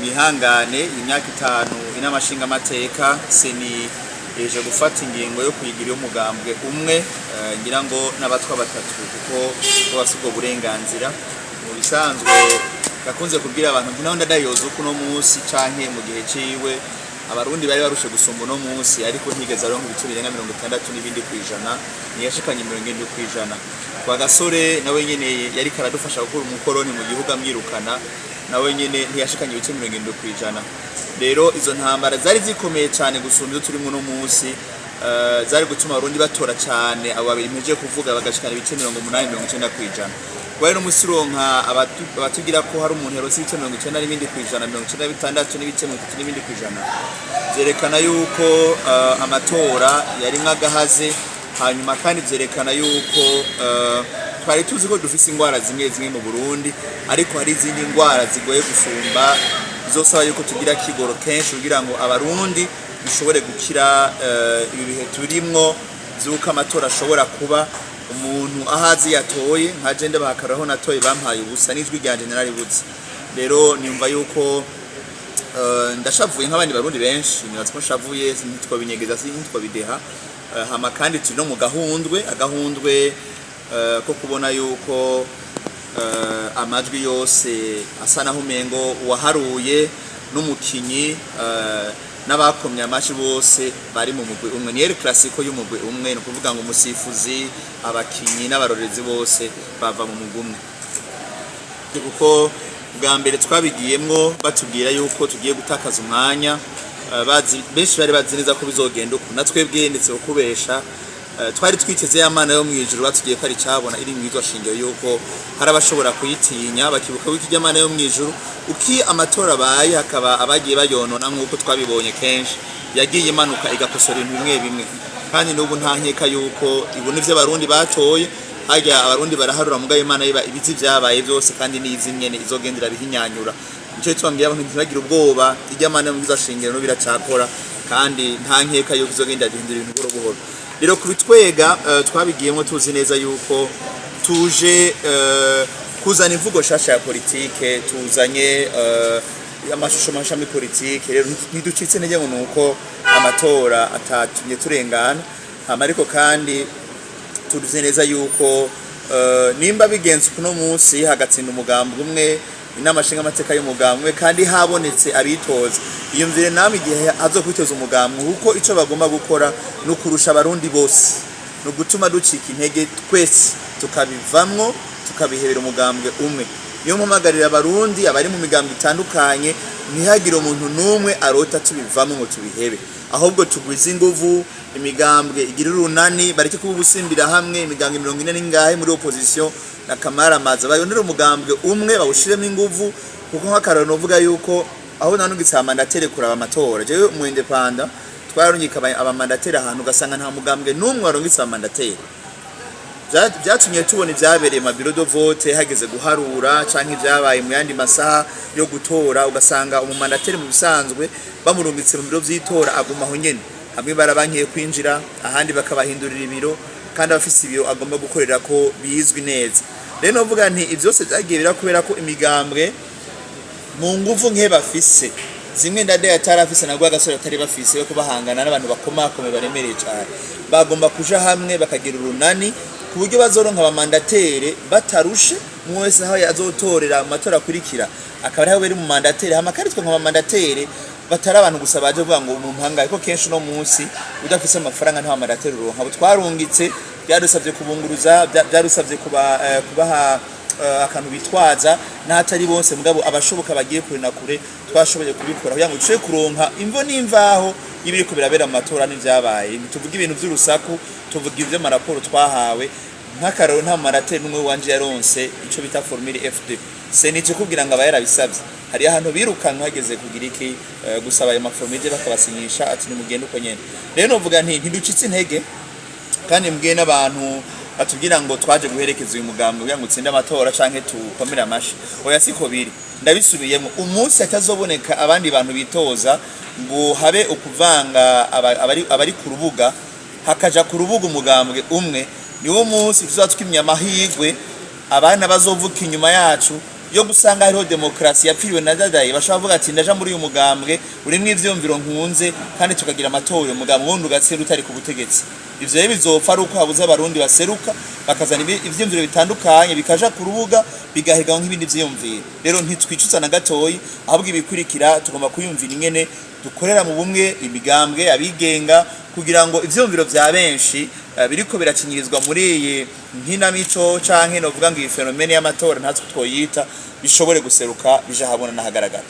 mihangane imyaka 5 Inamashingamateka seni eje gufata ingingo yo kwigira umugambwe umwe ngira ngo n'abatwa batatu kuko basubwo burenganzira mu bisanzwe gakunze kubwira abantu naho ndadayoza kuno munsi canke mu gihe ciwe abarundi bari barushe gusumba no munsi ariko ntigeze aronka ibice birenga 60 n'ibindi kwijana niyashikanye 70 kwijana kwa gasore nawe nyene yari karadufasha gukora umukoroni mu gihugu amwirukana nawe nyene ntiyashikanye ibice 70 kwijana rero izo ntambara zari zikomeye cyane gusumba turimo no munsi zari gutuma abarundi batora cyane abo babimeje kuvuga bagashikana ibice 80-90 kwijana kwa rero musironka abatugira ko hari umuntu yarose ibice 90 n'ibindi kwijana 96 n'ibice 30 n'ibindi kwijana zerekana yuko amatora yari nk'agahaze hanyuma kandi zerekana yuko twari tuzi ko dufise ingwara zimwe mu Burundi ariko hari izindi ngwara zigoye gusumba zosaba yuko tugira kigoro kenshi kugira ngo abarundi bishobore gukira ibi bihe turimwo zuko amatora ashobora kuba umuntu ahazi yatoye nka jende bakaraho natoye bampaye ubusa n'ijwi rya general butse rero nimva yuko ndashavuye nk'abandi barundi benshi nibatse ko nshavuye nitwa binyegeza nitwa bideha hama kandi turi no mu agahundwe ko kubona yuko amajwi yose asa naho umengo uwaharuye n'umukinyi n'abakomye amashi bose bari mu mugwi umwe ni klasiko y'umugwi umwe no kuvuga ngo umusifuzi abakinyi n'abarorezi bose bava mu mugwi umwe kuko bwa mbere twabigiyemwo batubwira yuko tugiye gutakaza umwanya benshi bari bazi neza ko bizogenda uko natwebwe ndetse ukubesha twari twiteze y'amana yo mw'ijuru batugiye ko ari cabona iri mw'izwa shingiro yuko hari abashobora kuyitinya bakibuka wiki y'amana yo mw'ijuru uki amatora baye hakaba abagiye bayonona nk'uko twabibonye kenshi yagiye imanuka igakosora ibintu bimwe kandi n'ubu nta nkeka yuko ibone ivyo abarundi batoye hajya abarundi baraharura mugaye imana yiba ibizi vyabaye byose kandi n'izi nyene izogendera bihinyanyura nico twambwiye abantu ntibagira ubwoba ijyamana yo mw'izwa shingiro no biracakora kandi nta nkeka yuko izogenda bihindura ibintu buhoro buhoro rero kubitwega twabigiyemo tuzi neza yuko tuje kuzana imvugo shasha ya politike tuzanye amashusho mashami politike rero ntiducitse nege ngo nuko amatora atatumye turengana ariko kandi tuzi neza yuko nimba bigenze kuno munsi hagatsinda umugambo umwe Inamashingamateka y'umugambwe kandi habonetse abitoza iyumvire namwe igihe azokwitoza umugambo kuko ico bagomba gukora no kurusha abarundi bose no gutuma ducika intege twese tukabivamwo tukabihebera umugambwe umwe niyo mpamagarira abarundi abari mu migambo itandukanye ntihagire umuntu numwe arota tubivamwe ngo tubihebe ahubwo tugwiza inguvu imigambwe igira urunani bareke kuba ubusimbira hamwe imigambwe 40 n'ingahe muri opposition na kamara maza bayonera umugambwe umwe bawushiremo inguvu kuko nk'akararo novuga yuko aho nanungitse amandatere kuraba amatora jewe mu independent twarungika abamandatere ahantu gasanga nta mugambwe numwe warungitse amandatere byatumye tubona ibyabereye mu biro de vote hageze guharura canke ibyabaye mu yandi masaha yo gutora ugasanga umumandatere mu bisanzwe bamurungitse mu biro vy'itora aguma aho nyene hamwe barabankiye kwinjira ahandi bakabahindurira ibiro kandi abafise ibiro agomba gukorera ko bizwi neza rero novuga nti ivyose byagiye birakubera ko imigambwe mu nguvu nke bafise zimwe ndade yatarafise nagwa gasore atari bafise yo kubahangana n'abantu bakomakome baremereye cyane bagomba kuja hamwe bakagira urunani ku buryo bazoronka abamandatere batarushe mwese aho yazotorera amatora kurikira akaba ari bari mu mandatere hama kandi twa nk'abamandatere batari abantu gusa baje vuga ngo umuntu hangaye ko kenshi no munsi udafise amafaranga nta mandatere uronka abo twarungitse byarusabye kubunguruza byarusabye kubaha akantu bitwaza n'atari bose mugabo abashoboka bagiye kure na kure twashoboye kubikora kugira ngo tuce kuronka imvo n'imvaho ibiri ko birabera amatora n'ivyabaye tuvuga ibintu by'urusaku tuvuga ivyo maraporo twahawe nk'akararo nta mandatere n'umwe wanje yaronse ico bita formule FD senite kugira ngo abayera bisabye hari ahantu birukanwa hageze kugira iki gusaba ayo maformule bakabasinyisha ati nimugende uko nyene rero novuga nti ntiducitse intege kandi mbwiye n'abantu atubwira ngo twaje guherekeza uyu mugambo kugira ngo utsinde amatora canke tukomere amashi oya siko biri ndabisubiyemo umunsi atazoboneka abandi bantu bitoza ngo habe ukuvanga abari ku rubuga hakaja ku rubuga umugambwe umwe niwo munsi tuzatwimya amahigwe abana bazovuka inyuma yacu yo gusanga hariho demokrasi yapfiriwe na dadaye bashobora kuvuga ati ndaja muri uyu mugambwe urimwe ivyumviro nkunze kandi tukagira amatora umugambwe wundi ugatsinda utari ku butegetsi ivyo rero bizopfa ari uko habuze abarundi baseruka bakazana ivyumviro bitandukanye bikaja ku rubuga bigahiganwa nk'ibindi vyiyumviro rero ntitwicuza na gatoyi ahubwo ibikurikira tugomba kuyumvira ingene dukorera mu bumwe imigambwe abigenga kugira ngo ivyumviro vya benshi biriko birakinyirizwa muri iyi nkinamico canke no vuga ngo iyi fenomene y'amatora ntatwe twoyita bishobore guseruka bija habona nahagaragara.